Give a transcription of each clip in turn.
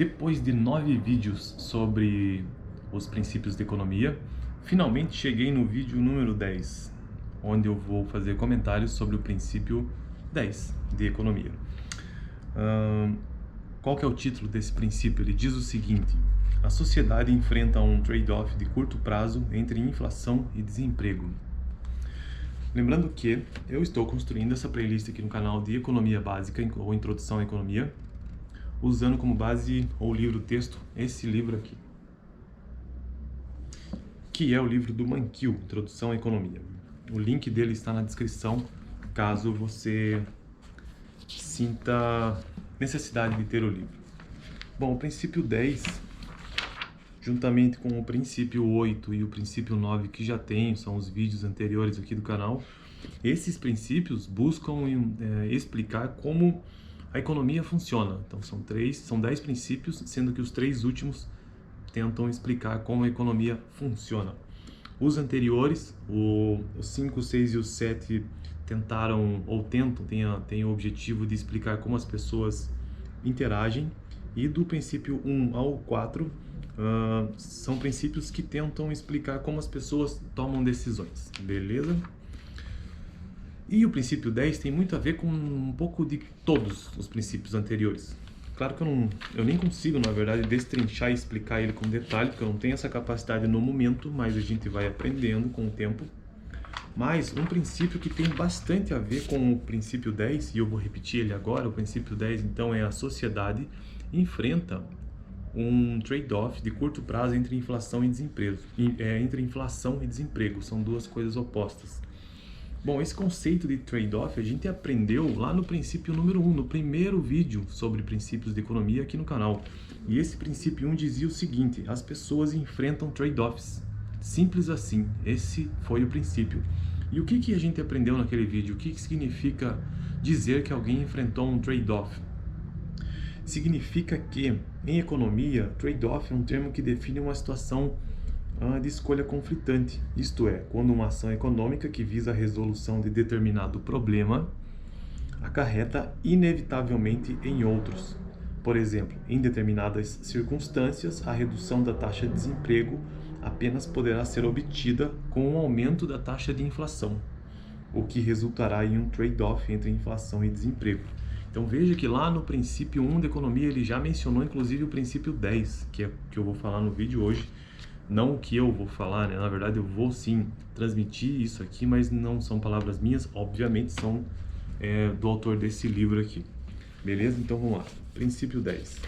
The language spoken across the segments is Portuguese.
Depois de 9 vídeos sobre os princípios de economia, finalmente cheguei no vídeo número 10, onde eu vou fazer comentários sobre o princípio 10 de economia. Qual que é o título desse princípio? Ele diz o seguinte: a sociedade enfrenta um trade-off de curto prazo entre inflação e desemprego. Lembrando que eu estou construindo essa playlist aqui no canal de Economia Básica ou Introdução à Economia, usando como base ou livro-texto esse livro aqui, que é o livro do Mankiw, Introdução à Economia. O link dele está na descrição, caso você sinta necessidade de ter o livro. Bom, o princípio 10, juntamente com o princípio 8 e o princípio 9 que já tenho, são os vídeos anteriores aqui do canal, esses princípios buscam explicar como a economia funciona. Então são 10 princípios, sendo que os 3 últimos tentam explicar como a economia funciona. Os anteriores, os 5, 6 e o 7 tentaram ou tentam, tem o objetivo de explicar como as pessoas interagem, e do princípio 1 ao 4 são princípios que tentam explicar como as pessoas tomam decisões, beleza? E o princípio 10 tem muito a ver com um pouco de todos os princípios anteriores. Claro que eu nem consigo, na verdade, destrinchar e explicar ele com detalhe, porque eu não tenho essa capacidade no momento, mas a gente vai aprendendo com o tempo. Mas um princípio que tem bastante a ver com o princípio 10, e eu vou repetir ele agora, o princípio 10 então é: a sociedade enfrenta um trade-off de curto prazo entre inflação e desemprego. São duas coisas opostas. Bom, esse conceito de trade-off a gente aprendeu lá no princípio número 1, no primeiro vídeo sobre princípios de economia aqui no canal. E esse princípio 1 dizia o seguinte: as pessoas enfrentam trade-offs. Simples assim, esse foi o princípio. E o que a gente aprendeu naquele vídeo? O que significa dizer que alguém enfrentou um trade-off? Significa que, em economia, trade-off é um termo que define uma situação de escolha conflitante, isto é, quando uma ação econômica que visa a resolução de determinado problema acarreta inevitavelmente em outros. Por exemplo, em determinadas circunstâncias, a redução da taxa de desemprego apenas poderá ser obtida com o aumento da taxa de inflação, o que resultará em um trade-off entre inflação e desemprego. Então veja que lá no princípio 1 da economia ele já mencionou inclusive o princípio 10, que é o que eu vou falar no vídeo hoje. Não o que eu vou falar, né? Na verdade eu vou sim transmitir isso aqui, mas não são palavras minhas, obviamente são do autor desse livro aqui. Beleza? Então vamos lá. Princípio 10.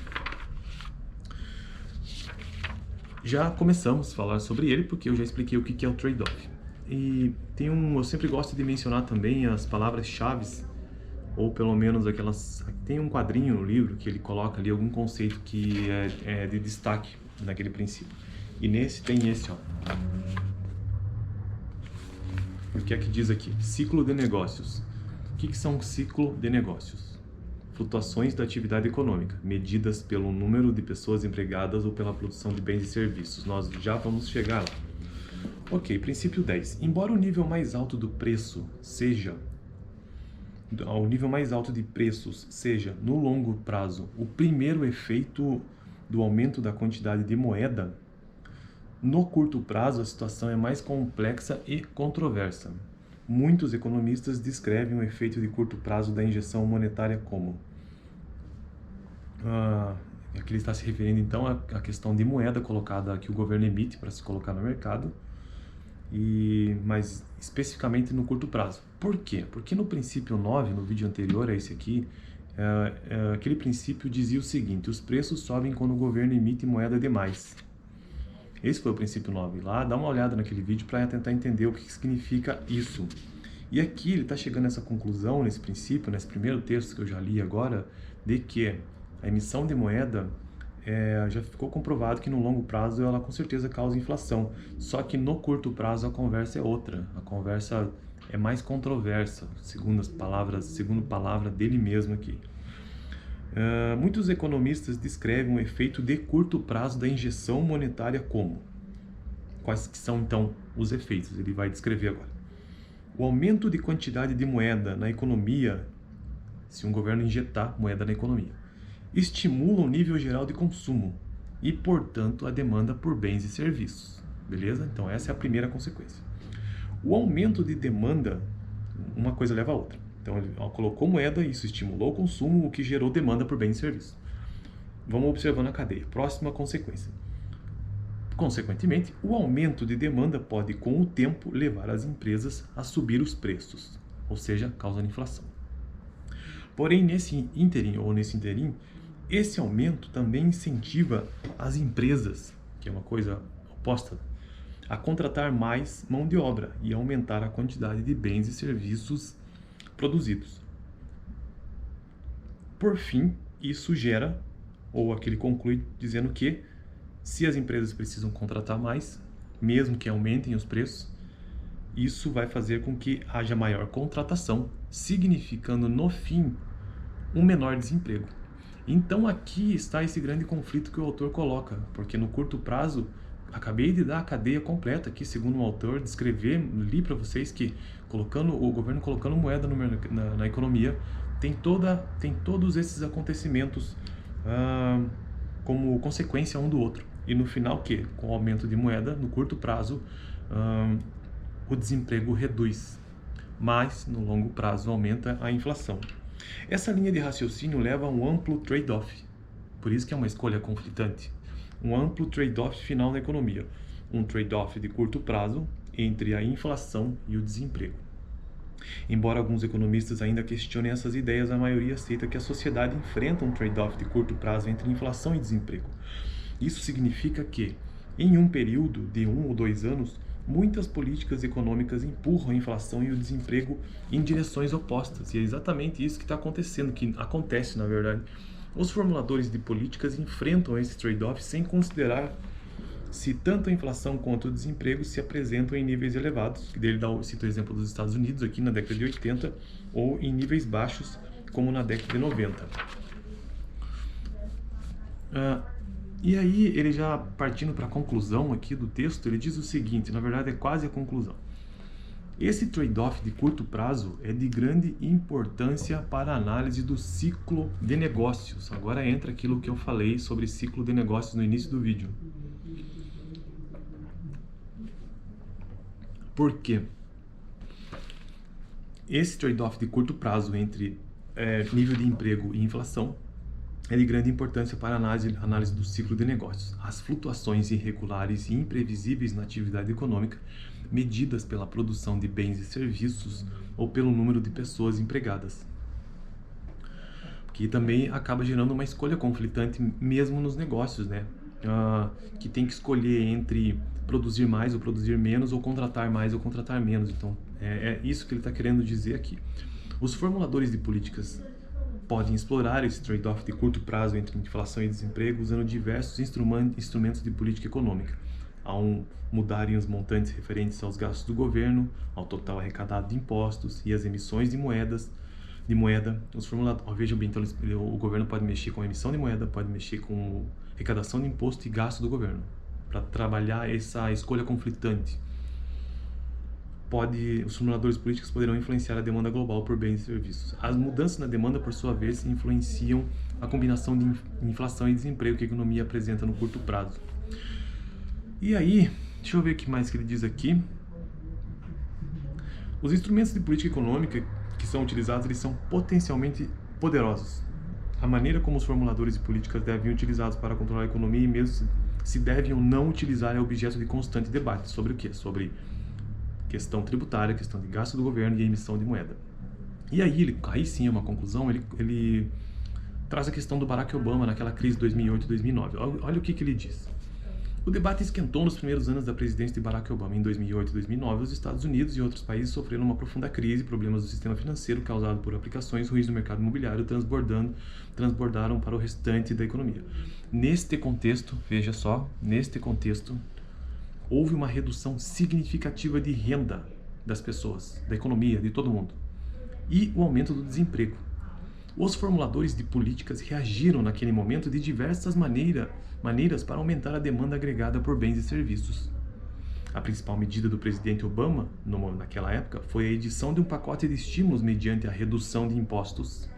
Já começamos a falar sobre ele, porque eu já expliquei o que é o trade-off. E eu sempre gosto de mencionar também as palavras-chave, ou pelo menos aquelas... Tem um quadrinho no livro que ele coloca ali algum conceito que é de destaque naquele princípio. E nesse tem esse, ó. O que é que diz aqui? Ciclo de negócios. O que são ciclo de negócios? Flutuações da atividade econômica, medidas pelo número de pessoas empregadas ou pela produção de bens e serviços. Nós já vamos chegar lá. Ok, princípio 10. Embora o nível mais alto do preço seja, no longo prazo, o primeiro efeito do aumento da quantidade de moeda, no curto prazo a situação é mais complexa e controversa. Muitos economistas descrevem o efeito de curto prazo da injeção monetária como... aqui ele está se referindo então à questão de moeda colocada que o governo emite para se colocar no mercado, mas especificamente no curto prazo. Por quê? Porque no princípio 9, no vídeo anterior a esse aqui, aquele princípio dizia o seguinte: os preços sobem quando o governo emite moeda demais. Esse foi o princípio 9. Lá, dá uma olhada naquele vídeo para tentar entender o que significa isso. E aqui ele está chegando a essa conclusão, nesse princípio, nesse primeiro texto que eu já li agora, de que a emissão de moeda já ficou comprovado que no longo prazo ela com certeza causa inflação. Só que no curto prazo a conversa é outra. A conversa é mais controversa, segundo palavra dele mesmo aqui. Muitos economistas descrevem o efeito de curto prazo da injeção monetária como... Quais que são, então, os efeitos? Ele vai descrever agora. O aumento de quantidade de moeda na economia, se um governo injetar moeda na economia, estimula o nível geral de consumo e, portanto, a demanda por bens e serviços. Beleza? Então, essa é a primeira consequência. O aumento de demanda, uma coisa leva a outra. Então, ele colocou moeda, isso estimulou o consumo, o que gerou demanda por bens e serviços. Vamos observando a cadeia. Próxima consequência. Consequentemente, o aumento de demanda pode, com o tempo, levar as empresas a subir os preços, ou seja, causando inflação. Porém, nesse interim, esse aumento também incentiva as empresas, que é uma coisa oposta, a contratar mais mão de obra e aumentar a quantidade de bens e serviços produzidos. Por fim, isso gera, ou aqui ele conclui dizendo que, se as empresas precisam contratar mais, mesmo que aumentem os preços, isso vai fazer com que haja maior contratação, significando, no fim, um menor desemprego. Então aqui está esse grande conflito que o autor coloca, porque no curto prazo, acabei de dar a cadeia completa aqui, segundo o autor, li para vocês que o governo colocando moeda na economia, tem todos esses acontecimentos como consequência um do outro. E no final, com o aumento de moeda, no curto prazo, o desemprego reduz, mas no longo prazo aumenta a inflação. Essa linha de raciocínio leva a um amplo trade-off, por isso que é uma escolha conflitante. Um amplo trade-off final na economia, um trade-off de curto prazo entre a inflação e o desemprego. Embora alguns economistas ainda questionem essas ideias, a maioria aceita que a sociedade enfrenta um trade-off de curto prazo entre inflação e desemprego. Isso significa que, em um período de 1 ou 2 anos, muitas políticas econômicas empurram a inflação e o desemprego em direções opostas. E é exatamente isso que está acontecendo, que acontece na verdade. Os formuladores de políticas enfrentam esse trade-off sem considerar se tanto a inflação quanto o desemprego se apresentam em níveis elevados, que dele cita o exemplo dos Estados Unidos aqui na década de 80, ou em níveis baixos, como na década de 90. E aí, ele já partindo para a conclusão aqui do texto, ele diz o seguinte, na verdade é quase a conclusão. Esse trade-off de curto prazo é de grande importância para a análise do ciclo de negócios. Agora entra aquilo que eu falei sobre ciclo de negócios no início do vídeo. Por quê? Esse trade-off de curto prazo entre nível de emprego e inflação é de grande importância para a análise do ciclo de negócios. As flutuações irregulares e imprevisíveis na atividade econômica, medidas pela produção de bens e serviços ou pelo número de pessoas empregadas. Que também acaba gerando uma escolha conflitante mesmo nos negócios, né? Que tem que escolher entre produzir mais ou produzir menos, ou contratar mais ou contratar menos. Então, é isso que ele está querendo dizer aqui. Os formuladores de políticas podem explorar esse trade-off de curto prazo entre inflação e desemprego usando diversos instrumentos de política econômica, ao mudarem os montantes referentes aos gastos do governo, ao total arrecadado de impostos e às emissões de moeda. Os formuladores, vejam bem, então, o governo pode mexer com a emissão de moeda, pode mexer com a arrecadação de imposto e gasto do governo, para trabalhar essa escolha conflitante. Os formuladores políticos poderão influenciar a demanda global por bens e serviços. As mudanças na demanda, por sua vez, influenciam a combinação de inflação e desemprego que a economia apresenta no curto prazo. E aí, deixa eu ver o que mais que ele diz aqui. Os instrumentos de política econômica que são utilizados, eles são potencialmente poderosos. A maneira como os formuladores de políticas devem ser utilizados para controlar a economia e mesmo se devem ou não utilizar é objeto de constante debate. Sobre o quê? Sobre questão tributária, questão de gasto do governo e emissão de moeda. E aí sim é uma conclusão, ele traz a questão do Barack Obama naquela crise de 2008 e 2009. Olha o que ele diz. O debate esquentou nos primeiros anos da presidência de Barack Obama. Em 2008 e 2009, os Estados Unidos e outros países sofreram uma profunda crise, problemas do sistema financeiro causado por aplicações ruins no mercado imobiliário transbordaram para o restante da economia. Neste contexto, veja só, houve uma redução significativa de renda das pessoas, da economia, de todo mundo, e o aumento do desemprego. Os formuladores de políticas reagiram naquele momento de diversas maneiras para aumentar a demanda agregada por bens e serviços. A principal medida do presidente Obama, naquela época, foi a edição de um pacote de estímulos mediante a redução de impostos,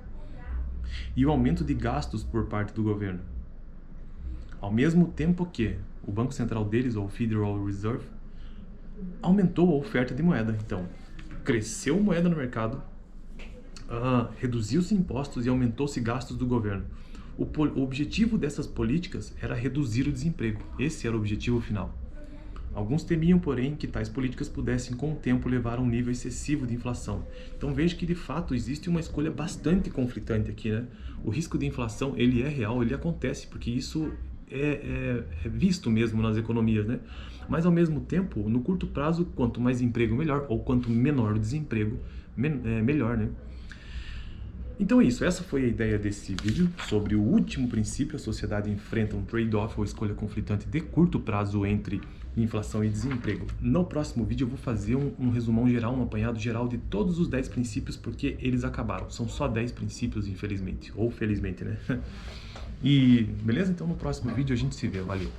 e o aumento de gastos por parte do governo. Ao mesmo tempo que o Banco Central deles, ou o Federal Reserve, aumentou a oferta de moeda. Então, cresceu moeda no mercado, reduziu-se impostos e aumentou-se gastos do governo. O objetivo dessas políticas era reduzir o desemprego. Esse era o objetivo final. Alguns temiam, porém, que tais políticas pudessem, com o tempo, levar a um nível excessivo de inflação. Então veja que, de fato, existe uma escolha bastante conflitante aqui, né? O risco de inflação, ele é real, ele acontece, porque isso é visto mesmo nas economias, né? Mas, ao mesmo tempo, no curto prazo, quanto mais emprego, melhor, ou quanto menor o desemprego, melhor, né? Então é isso, essa foi a ideia desse vídeo sobre o último princípio. A sociedade enfrenta um trade-off ou escolha conflitante de curto prazo entre inflação e desemprego. No próximo vídeo eu vou fazer um resumão geral, um apanhado geral de todos os 10 princípios, porque eles acabaram. São só 10 princípios, infelizmente, ou felizmente, né? E beleza? Então no próximo vídeo a gente se vê. Valeu!